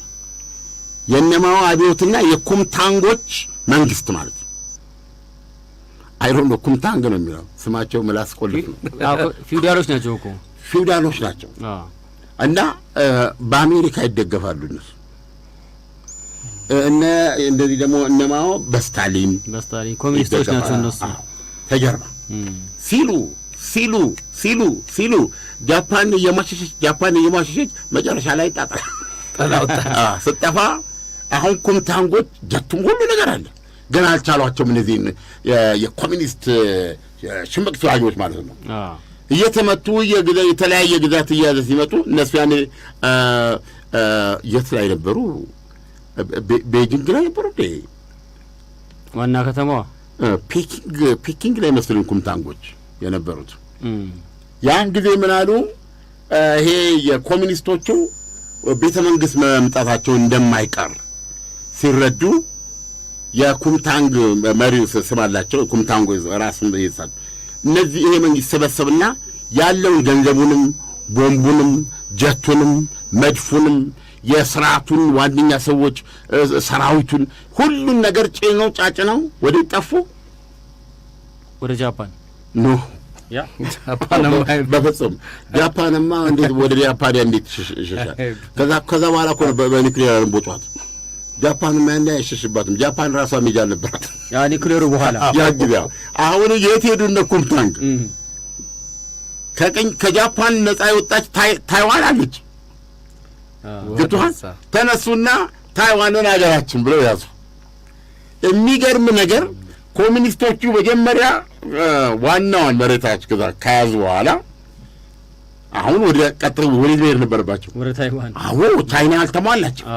የነማው አብዮትና የኩምታንጎች መንግስት ማለት ነው። አይሮን ኩምታንግ ነው የሚለው ስማቸው ምላስ ቆልፍ ነው። ፊውዳሎች ናቸው እኮ ፊውዳሎች ናቸው እና በአሜሪካ ይደገፋሉ እነሱ እንደዚህ ደግሞ እነማው በስታሊን ኮሚኒስቶች ናቸው እነሱ ተጀርባ ሲሉ ጃፓን የማሸሸች መጨረሻ ላይ ጠላውታ ስጠፋ አሁን ኩምታንጎች ጀቱም ሁሉ ነገር አለ ግን አልቻሏቸውም። እነዚህ የኮሚኒስት ሽምቅ ተዋጊዎች ማለት ነው እየተመቱ የተለያየ ግዛት እያዘ ሲመጡ እነሱ ያኔ የት ላይ ነበሩ? ቤጂንግ ላይ ነበሩ ዋና ከተማዋ ፔኪንግ ላይ መስሉን ኩምታንጎች የነበሩት። ያን ጊዜ ምን አሉ? ይሄ የኮሚኒስቶቹ ቤተ መንግስት መምጣታቸው እንደማይቀር ሲረዱ የኩምታንግ መሪው ስም አላቸው። ኩምታንግ ራስ ይይዛል። እነዚህ ይሄ መንግስት ሰበሰብና ያለውን ገንዘቡንም ቦምቡንም ጀቱንም መድፉንም የስርዓቱን ዋነኛ ሰዎች ሰራዊቱን ሁሉን ነገር ጭነው ጫጭነው ወደ ጠፉ ወደ ጃፓን ኖ ጃፓንማ በፍጹም ጃፓንማ እንዴት ወደ ጃፓን እንዴት ይሸሻል? ከዛ በኋላ እኮ በኒውክሌር ቦጫት ጃፓንማ እንደ አይሸሽባትም። ጃፓን ራሷ ሜጃ ነበራት ያ ኒውክሌሩ በኋላ ያ ግቢያው አሁን የት ሄዱ እነ ኩምታንግ? ከጃፓን ነፃ የወጣች ታይዋን አለች። ግቷን ተነሱና ታይዋንን አገራችን ብለው ያዙ። የሚገርም ነገር ኮሚኒስቶቹ መጀመሪያ ዋናውን መሬታች ከያዙ በኋላ አሁን ወደ ቀጥሩ ወደ መሄድ ነበረባቸው ወደ ታይዋን። አዎ ቻይና አልተሟላችም።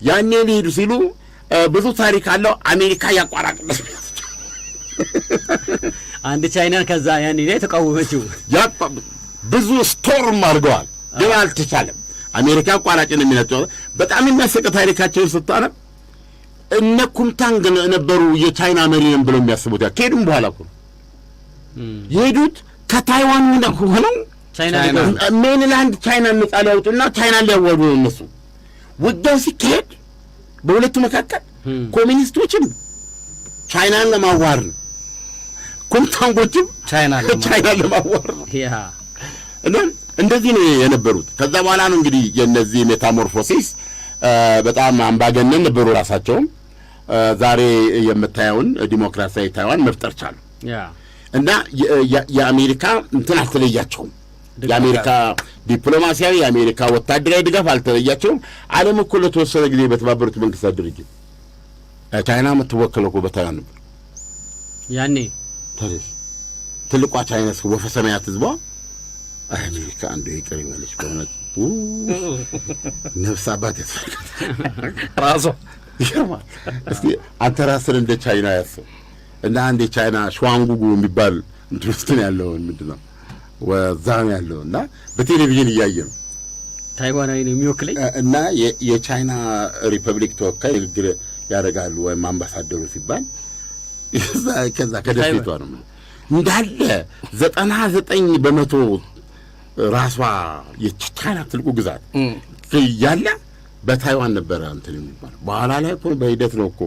ያኔ ሊሄዱ ሲሉ ብዙ ታሪክ አለው። አሜሪካ ያቋራጥበት አንድ ቻይናን ከዛ ያኔ ላይ ተቃወመችው። ብዙ ስቶርም አድርገዋል ግን አልተቻለም። አሜሪካ አቋራጭ ነው የሚነጠው። በጣም የሚያስቅ ታሪካቸውን ስታነብ እነ ኩምታንግ ነበሩ የቻይና መሪ ነን ብለው የሚያስቡት። ከሄዱም በኋላ እኮ የሄዱት ከታይዋን ሆነው ሜንላንድ ቻይና ነጻ ሊያወጡና ቻይና ሊያዋዱ ነው እነሱ። ውጊያው ሲካሄድ በሁለቱ መካከል ኮሚኒስቶችም ቻይናን ለማዋረድ ኩምታንጎችም ቻይናን ለማዋረድ እና እንደዚህ ነው የነበሩት። ከዛ በኋላ ነው እንግዲህ የነዚህ ሜታሞርፎሲስ በጣም አምባገነን ነበሩ ራሳቸውም ዛሬ የምታየውን ዲሞክራሲያዊ ታይዋን መፍጠር ቻሉ። እና የአሜሪካ እንትን አልተለያቸውም። የአሜሪካ ዲፕሎማሲያዊ የአሜሪካ ወታደራዊ ድጋፍ አልተለያቸውም። ዓለም እኮ ለተወሰነ ጊዜ በተባበሩት መንግስታት ድርጅት ቻይና የምትወከለው እኮ በታይዋን ነበር ያኔ። ትልቋ ቻይና ወፈ ሰማያት ህዝቧ አሜሪካ አንዱ ይቀር ይመለሽ በእውነት ነፍስ አባት ያስፈልጋል ራሷ ይገርማል። እስቲ አንተ ራስህን እንደ ቻይና ያስብ እና አንድ ቻይና ሸዋንጉጉ የሚባል እንትን ያለው ምንድነው ወዛም ያለው እና በቴሌቪዥን እያየ ነው ታይዋናዊ ነው የሚወክለኝ እና የቻይና ሪፐብሊክ ተወካይ ንግግር ያደርጋሉ ወይም አምባሳደሩ ሲባል ከዛ ከደሴቷ ነው እንዳለ 99% ራሷ የቻይና ትልቁ ግዛት ያለ በታይዋን ነበረ እንትን የሚባለው። በኋላ ላይ እኮ በሂደት ነው እኮ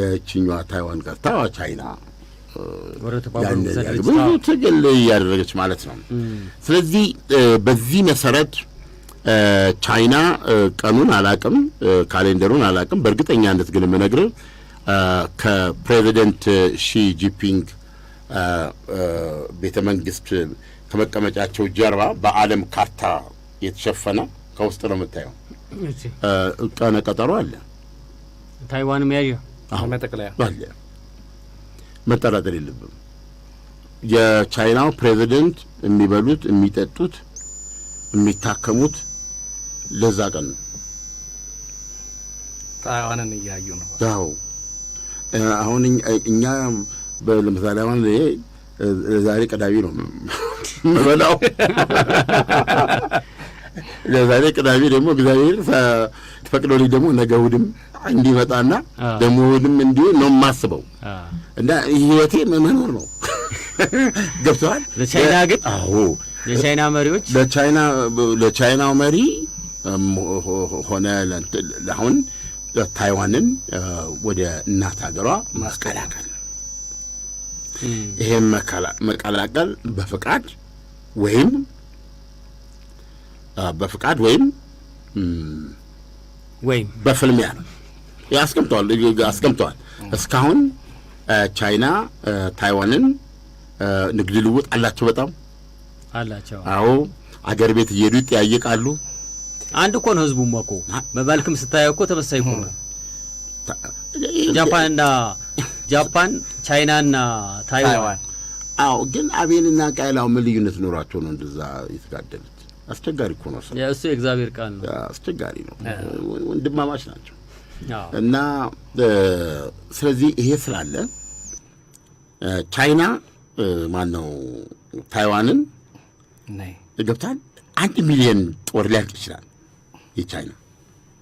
እቺኛዋ ታይዋን ቀርታ ቻይና ብዙ ትግል እያደረገች ማለት ነው። ስለዚህ በዚህ መሰረት ቻይና ቀኑን አላቅም ካሌንደሩን አላቅም በእርግጠኛነት ግን የምነግርህ ከፕሬዚደንት ሺ ጂንፒንግ ቤተ መንግስት ከመቀመጫቸው ጀርባ በዓለም ካርታ የተሸፈነ ከውስጥ ነው የምታየው ቀነ ቀጠሮ አለ። ታይዋን መያዣ መጠቅለያ አለ። መጠራጠር የለብም። የቻይናው ፕሬዚደንት የሚበሉት የሚጠጡት የሚታከሙት ለዛ ቀን ነው። ታይዋንን እያዩ ነው። ያው አሁን እኛ ለምሳሌ አሁን ዛሬ ቀዳሚ ነው የምበላው ለዛሬ ቅዳሜ ደግሞ እግዚአብሔር ተፈቅዶልኝ ደግሞ ነገ እሑድም እንዲመጣና ደግሞ እሑድም እንዲሁ ነው የማስበው እና ህይወቴ መኖር ነው። ገብቶሃል? ለቻይና ግን አዎ የቻይና መሪዎች ለቻይናው መሪ ሆነ አሁን ታይዋንን ወደ እናት ሀገሯ ማስቀላቀል ይሄን መቀላቀል በፍቃድ ወይም በፍልሚያ ነው አስቀምጠዋል። እስካሁን ቻይና ታይዋንን ንግድ ልውውጥ አላቸው፣ በጣም አላቸው። አዎ አገር ቤት እየሄዱ ይጠያየቃሉ። አንድ እኮ ነው ህዝቡም እኮ በባልክም ስታየው እኮ ተመሳሳይ እኮ ነው። ጃፓን ቻይናና ታይዋን አዎ። ግን አቤልና ቃይላው ምን ልዩነት ኖሯቸው ነው እንደዛ የተጋደሉት? አስቸጋሪ እኮ ነው። እሱ የእግዚአብሔር ቃል ነው። አስቸጋሪ ነው። ወንድማማች ናቸው። እና ስለዚህ ይሄ ስላለ ቻይና ማነው ታይዋንን ገብታል 1 ሚሊዮን ጦር ሊያልቅ ይችላል። የቻይና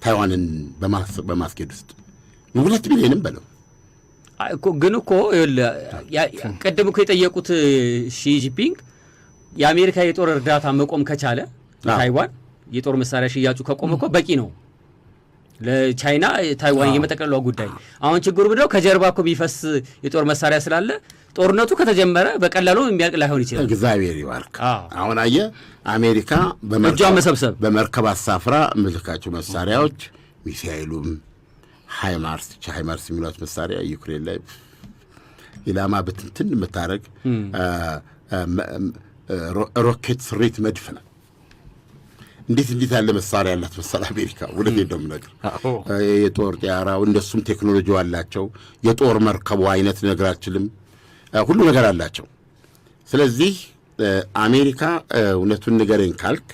ታይዋንን በማስኬድ ውስጥ 2 ሚሊዮንም በለው እኮ ግን እኮ ቀደም እኮ የጠየቁት ሺ ጂንፒንግ የአሜሪካ የጦር እርዳታ መቆም ከቻለ ታይዋን የጦር መሳሪያ ሽያጩ ከቆመ እኮ በቂ ነው ለቻይና ታይዋን የመጠቅለሏ ጉዳይ። አሁን ችግሩ ምንድነው? ከጀርባ እኮ ቢፈስ የጦር መሳሪያ ስላለ ጦርነቱ ከተጀመረ በቀላሉ የሚያልቅ ላይሆን ይችላል። እግዚአብሔር ይባርክ። አሁን አየህ አሜሪካ በመርከብ አሳፍራ ምልካቸው መሳሪያዎች ሚሳኤሉም ሃይማርስ የሚሏት መሳሪያ ዩክሬን ላይ ኢላማ ብትንትን የምታደርግ ሮኬት ስሪት መድፍ ነው። እንዴት ያለ መሳሪያ ያላት መሳሪያ አሜሪካ ወለደ እንደምነግር የጦር ጢያራው እንደሱም ቴክኖሎጂ አላቸው። የጦር መርከቡ አይነት ነገር አችልም ሁሉ ነገር አላቸው። ስለዚህ አሜሪካ እውነቱን ንገረኝ ካልክ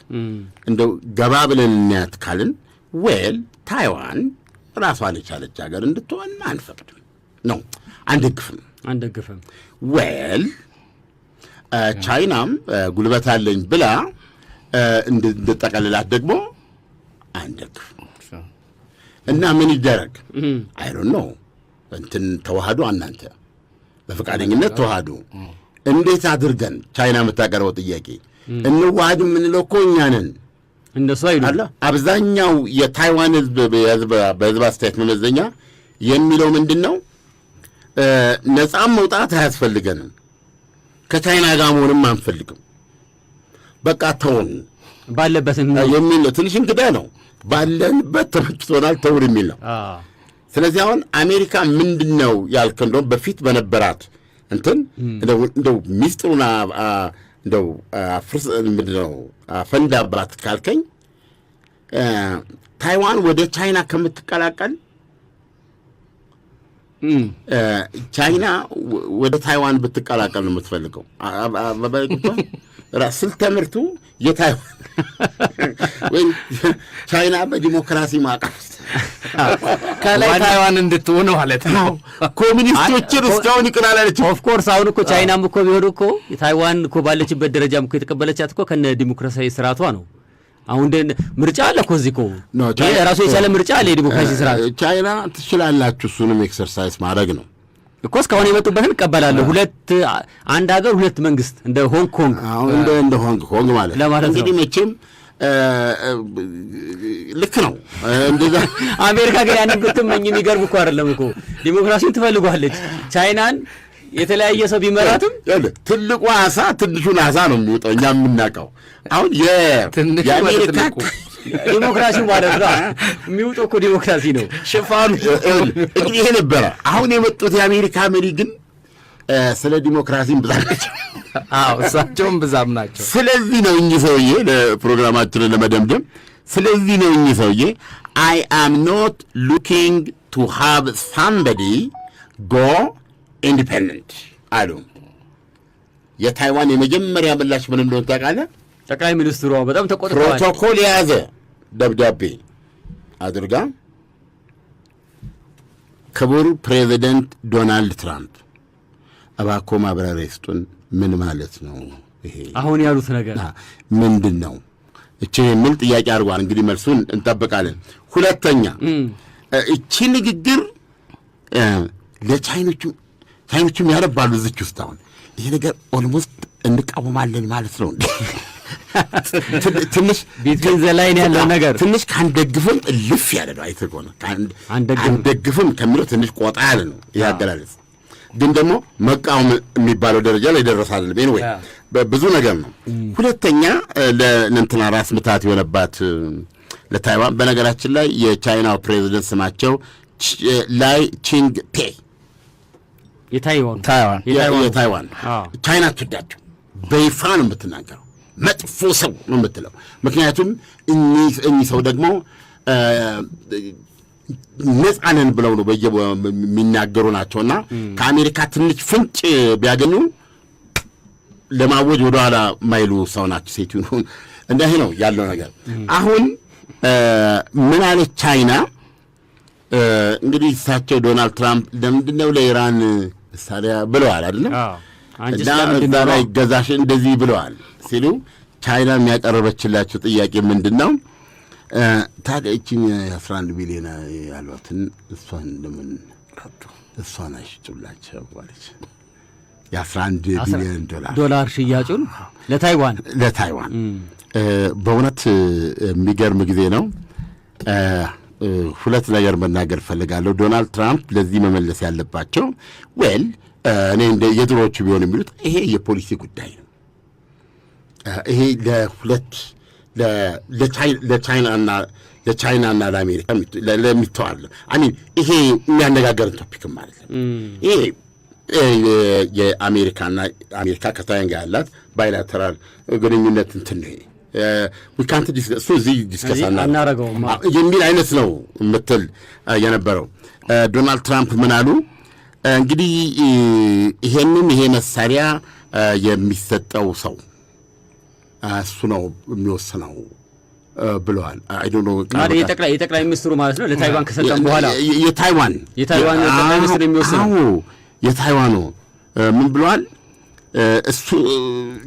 እንደው ገባ ብለን እናያት ካልን ታይዋን ራሷን የቻለች ሀገር እንድትሆን አንፈቅድም ነው አንደግፍም። ቻይናም ጉልበት አለኝ ብላ እንድጠቀልላት ደግሞ አንደግፍ እና ምን ይደረግ አይ ዶንት ኖ እንትን ተዋህዱ እናንተ በፈቃደኝነት ተዋህዱ። እንዴት አድርገን ቻይና የምታቀርበው ጥያቄ እንዋሃድ የምንለው እኮ እኛ ነን። እንደሱ አይደል? አብዛኛው የታይዋን ህዝብ በህዝብ አስተያየት መመዘኛ የሚለው ምንድነው? ነፃም መውጣት አያስፈልገንም፣ ከቻይና ጋር መሆንም አንፈልግም፣ በቃ ተውን ባለበት የሚል ነው። ትንሽ እንግዳ ነው። ባለንበት ተመችቶናል ተውር የሚል ነው። ስለዚህ አሁን አሜሪካ ምንድነው ያልከ እንደው በፊት በነበራት እንትን እንደው ሚስጥሩና እንደው ፍርስ ምንድነው ፈንዳባት ካልከኝ ታይዋን ወደ ቻይና ከምትቀላቀል ቻይና ወደ ታይዋን ብትቀላቀል ነው የምትፈልገው። ራስ ትምህርቱ የታይዋን ወይ ቻይና በዲሞክራሲ ማዕቀፍ ከላይ ታይዋን እንድትሆን ማለት ነው። ኮሚኒስቶችን እስካሁን ይቅራል አለች። ኦፍ ኮርስ አሁን እኮ ቻይናም እኮ ቢሆን እኮ ታይዋን እኮ ባለችበት ደረጃም እኮ የተቀበለቻት እኮ ከነ ዲሞክራሲያዊ ስርዓቷ ነው። አሁን ምርጫ አለ እኮ እዚህ እኮ ራሱ የቻለ ምርጫ አለ። የዲሞክራሲ ስርዓት ቻይና ትችላላችሁ፣ እሱንም ኤክሰርሳይዝ ማድረግ ነው እኮ እስካሁን የመጡበትን እቀበላለሁ። አንድ ሀገር ሁለት መንግስት እንደ ሆንግ ኮንግ እንደ ሆንግ ኮንግ ማለት እንግዲህ መቼም ልክ ነው እንደዛ። አሜሪካ ግን ያንን ብትመኝ የሚገርም እኮ አይደለም እኮ ዲሞክራሲን ትፈልጓለች። ቻይናን የተለያየ ሰው ቢመራትም ትልቁ አሳ ትንሹን አሳ ነው የሚወጣው። እኛ የምናውቀው አሁን የአሜሪካ ዲሞክራሲ ማለት ነው የሚወጣው እኮ ዲሞክራሲ ነው ሽፋኑ። እንግዲህ ይሄ ነበረ። አሁን የመጡት የአሜሪካ መሪ ግን ስለ ዲሞክራሲም ብዛም ናቸው። እሳቸውም ብዛም ናቸው። ስለዚህ ነው እኚህ ሰውዬ ለፕሮግራማችንን ለመደምደም ስለዚህ ነው እኚህ ሰውዬ I am not looking to have somebody go independent አሉ። የታይዋን የመጀመሪያ ምላሽ ምን እንደሆነ ታውቃለህ? ጠቅላይ ሚኒስትሩ በጣም ተቆጥተዋል። ፕሮቶኮል የያዘ ደብዳቤ አድርጋ ክቡር ፕሬዚደንት ዶናልድ ትራምፕ እባክዎ ማብራሪያ ይስጡን። ምን ማለት ነው ይሄ አሁን ያሉት ነገር ምንድን ነው? እቺ የሚል ጥያቄ አድርጓል። እንግዲህ መልሱን እንጠብቃለን። ሁለተኛ እቺ ንግግር ለቻይኖቹም ያነባሉ እዚች ውስጥ አሁን ይሄ ነገር ኦልሞስት እንቃወማለን ማለት ነው። ትንሽ ቢትዊን ዘ ላይን ያለው ነገር ትንሽ ካንደግፍም ልፍ ያለ ነው። አይተህ ከሆነ አንደግፍም ከሚለው ትንሽ ቆጣ ያለ ነው ያገላለጽ። ግን ደግሞ መቃወም የሚባለው ደረጃ ላይ ደረሳል። ኤኒዌይ ብዙ ነገር ነው። ሁለተኛ ለእንትና ራስ ምታት የሆነባት ለታይዋን በነገራችን ላይ የቻይናው ፕሬዚደንት ስማቸው ላይ ቺንግ ፔ የታይዋን ቻይና ትወዳቸው በይፋ ነው የምትናገረው። መጥፎ ሰው ነው የምትለው። ምክንያቱም እኚህ ሰው ደግሞ ነፃነን ብለው ነው የሚናገሩ ናቸውና ከአሜሪካ ትንሽ ፍንጭ ቢያገኙ ለማወጅ ወደኋላ ማይሉ ሰው ናቸው። ሴት ይሁን እንደዚህ ነው ያለው ነገር። አሁን ምን አለች ቻይና? እንግዲህ እሳቸው ዶናልድ ትራምፕ ለምንድን ነው ለኢራን መሳሪያ ብለዋል አይደለም? እና ላይ ገዛሽ እንደዚህ ብለዋል ሲሉ ቻይና የሚያቀርበችላቸው ጥያቄ ምንድን ነው? ታዲያ እቺን 11 ቢሊዮን ያሏትን እሷን ለምን እሷን አይሽጡላቸው አለች። የ11 ቢሊዮን ዶላር ሽያጩን ለታይዋን በእውነት የሚገርም ጊዜ ነው። ሁለት ነገር መናገር ፈልጋለሁ። ዶናልድ ትራምፕ ለዚህ መመለስ ያለባቸው እኔ እንደ የድሮዎቹ ቢሆን የሚሉት ይሄ የፖሊሲ ጉዳይ ነው። ይሄ ለቻይናና ለአሜሪካ ለሚተዋል ይሄ የሚያነጋገርን ቶፒክም ማለት ነው። ይሄ የአሜሪካ ከታይዋን ጋር ያላት ባይላተራል ግንኙነት እንትን ነው። ዊካንት እሱ እዚህ ዲስከሳና የሚል አይነት ነው የምትል የነበረው። ዶናልድ ትራምፕ ምን አሉ? እንግዲህ ይሄ መሳሪያ የሚሰጠው ሰው እሱ ነው የሚወስነው ብለዋል። የጠቅላይ ሚኒስትሩ ማለት ነው ለታይዋን ከሰጠን በኋላ የታይዋን ጠቅላይ ሚኒስትር የሚወስነው የታይዋኑ ምን ብለዋል? እሱ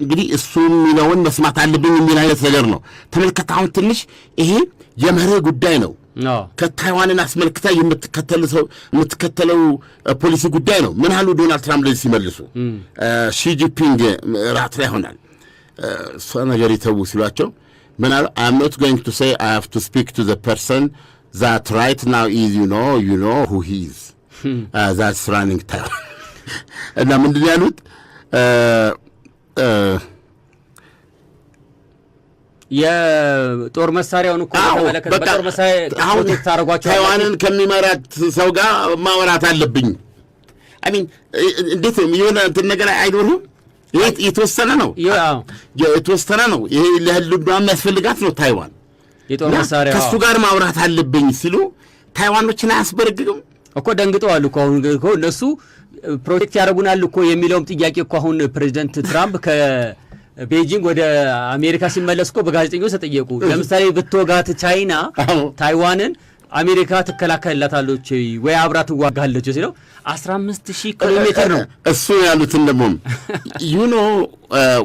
እንግዲህ እሱ የሚለውን መስማት አለብኝ የሚል አይነት ነገር ነው። ተመልከት፣ አሁን ትንሽ ይሄ የመርህ ጉዳይ ነው። ከታይዋንን አስመልክታ የምትከተለው ፖሊሲ ጉዳይ ነው። ምን አሉ ዶናልድ ትራምፕ ለዚህ ሲመልሱ? ሺጂፒንግ ራት ላይ ሆናል እሷ ነገር ይተዉ ሲሏቸው ምን አሉ? I am not going to say I have to speak to the person that right now is you know who he is that's running Taiwan እና ምንድን ያሉት የጦር መሳሪያውን እኮ ተመለከተ በጦር መሳሪያ አሁን ታረጋቸው ታይዋንን ከሚመራት ሰው ጋር ማወራት አለብኝ አሚን እንዴት ነው የሆነ እንትን ነገር አይኖርም የተወሰነ ነው ይሄ ለህልውና የሚያስፈልጋት ነው ታይዋን የጦር መሳሪያ ከሱ ጋር ማውራት አለብኝ ሲሉ ታይዋኖችን አያስበረግግም እኮ ደንግጠዋል እኮ አሁን እኮ እነሱ ፕሮቴክት ያደርጉናል እኮ የሚለውም ጥያቄ እኮ አሁን ፕሬዚዳንት ትራምፕ ከቤጂንግ ወደ አሜሪካ ሲመለስ እኮ በጋዜጠኞች ተጠየቁ ለምሳሌ ብትወጋት ቻይና ታይዋንን አሜሪካ ትከላከልላታለች ወይ አብራ ትዋጋለች ሲለው 15000 ኪሎ ሜትር ነው እሱ ያሉትን ደግሞ you know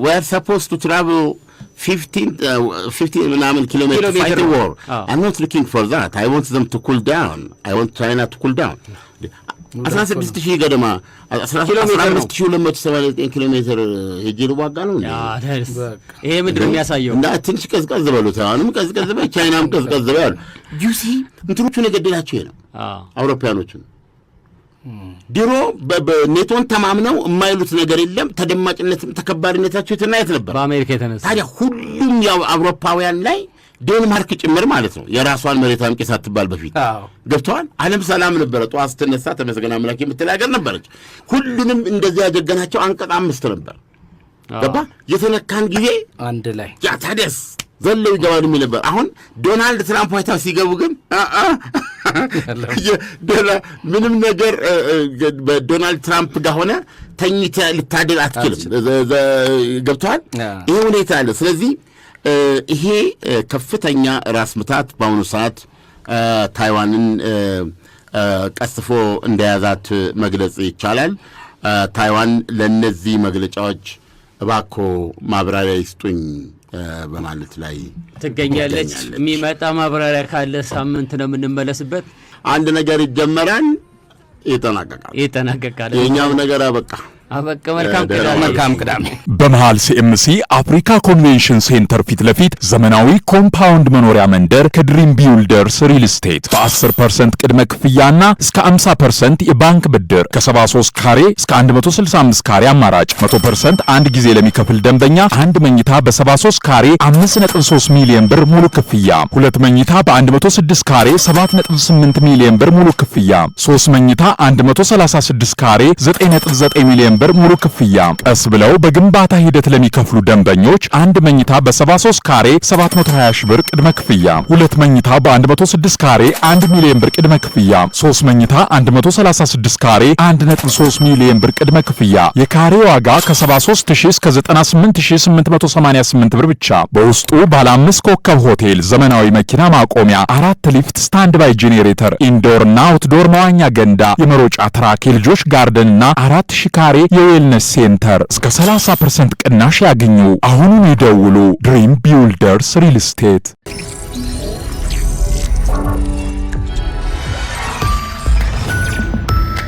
we are supposed to travel 15 kilometers fight the war I'm not looking for that I want them to cool down I want China to cool down 16000 ገደማ 15279 ኪሎ ሜትር ሄጄ ዋጋ ነው ይሄ ምንድነው የሚያሳየው እና ትንሽ ቀዝቀዝ በሉት አሁንም ቀዝቀዝ በ ቻይናም ቀዝቀዝ በሉ ዩሲ እንትኖቹን የገደላቸው ነው አውሮፓያኖቹን ድሮ በኔቶን ተማምነው የማይሉት ነገር የለም ተደማጭነትም ተከባሪነታቸው የተናየት ነበር በአሜሪካ የተነሳ ታዲያ ሁሉም ያው አውሮፓውያን ላይ ዴንማርክ ጭምር ማለት ነው የራሷን መሬት አምቄ ሳትባል በፊት ገብቷል ዓለም ሰላም ነበር ጧት ተነሳ ተመስገና አምላክ የምትላገር ነበረች ሁሉንም እንደዚህ ያጀገናቸው አንቀጣ 5 ነበር ገባ የተነካን ጊዜ አንድ ላይ ያ ታዲያስ ዘለው ይገባሉ ነበር አሁን ዶናልድ ትራምፕ ዋይት ሃውስ ሲገቡ ግን ምንም ነገር በዶናልድ ትራምፕ ጋር ሆነ ተኝተ ልታደል አትችልም ገብቷል ይሄ ሁኔታ አለ ስለዚህ ይሄ ከፍተኛ ራስ ምታት በአሁኑ ሰዓት ታይዋንን ቀስፎ እንደያዛት መግለጽ ይቻላል ታይዋን ለነዚህ መግለጫዎች እባኮ ማብራሪያ ይስጡኝ በማለት ላይ ትገኛለች የሚመጣ ማብራሪያ ካለ ሳምንት ነው የምንመለስበት አንድ ነገር ይጀመራል ይጠናቀቃል የኛው ነገር አበቃ መልካም ቅዳሜ በመሃል ሲኤምሲ አፍሪካ ኮንቬንሽን ሴንተር ፊት ለፊት ዘመናዊ ኮምፓውንድ መኖሪያ መንደር ከድሪም ቢውልደርስ ሪል ስቴት በ10% ቅድመ ክፍያና እስከ 50% የባንክ ብድር ከ73 ካሬ እስከ 165 ካሬ አማራጭ 100% አንድ ጊዜ ለሚከፍል ደንበኛ አንድ መኝታ በ73 ካሬ 5.3 ሚሊዮን ብር ሙሉ ክፍያ ሁለት መኝታ በ106 ካሬ 7.8 ሚሊዮን ብር ሙሉ ክፍያ 3 መኝታ 136 ካሬ 9.9 ሚሊዮን ብር ሙሉ ክፍያ ቀስ ብለው በግንባታ ሂደት ለሚከፍሉ ደንበኞች አንድ መኝታ በ73 ካሬ 720 ሺህ ብር ቅድመ ክፍያ ሁለት መኝታ በ106 ካሬ 1 ሚሊዮን ብር ቅድመ ክፍያ 3 መኝታ 136 ካሬ 1.3 ሚሊዮን ብር ቅድመ ክፍያ የካሬ ዋጋ ከ73000 እስከ 98888 ብር ብቻ በውስጡ ባለ 5 ኮከብ ሆቴል ዘመናዊ መኪና ማቆሚያ 4 ሊፍት ስታንድ ባይ ጄኔሬተር ኢንዶር እና አውትዶር መዋኛ ገንዳ የመሮጫ ትራክ የልጆች ጋርደንና 4000 ካሬ የዌልነስ ሴንተር እስከ 30% ቅናሽ ያገኙ አሁኑን ይደውሉ ድሪም ቢውልደርስ ሪል ስቴት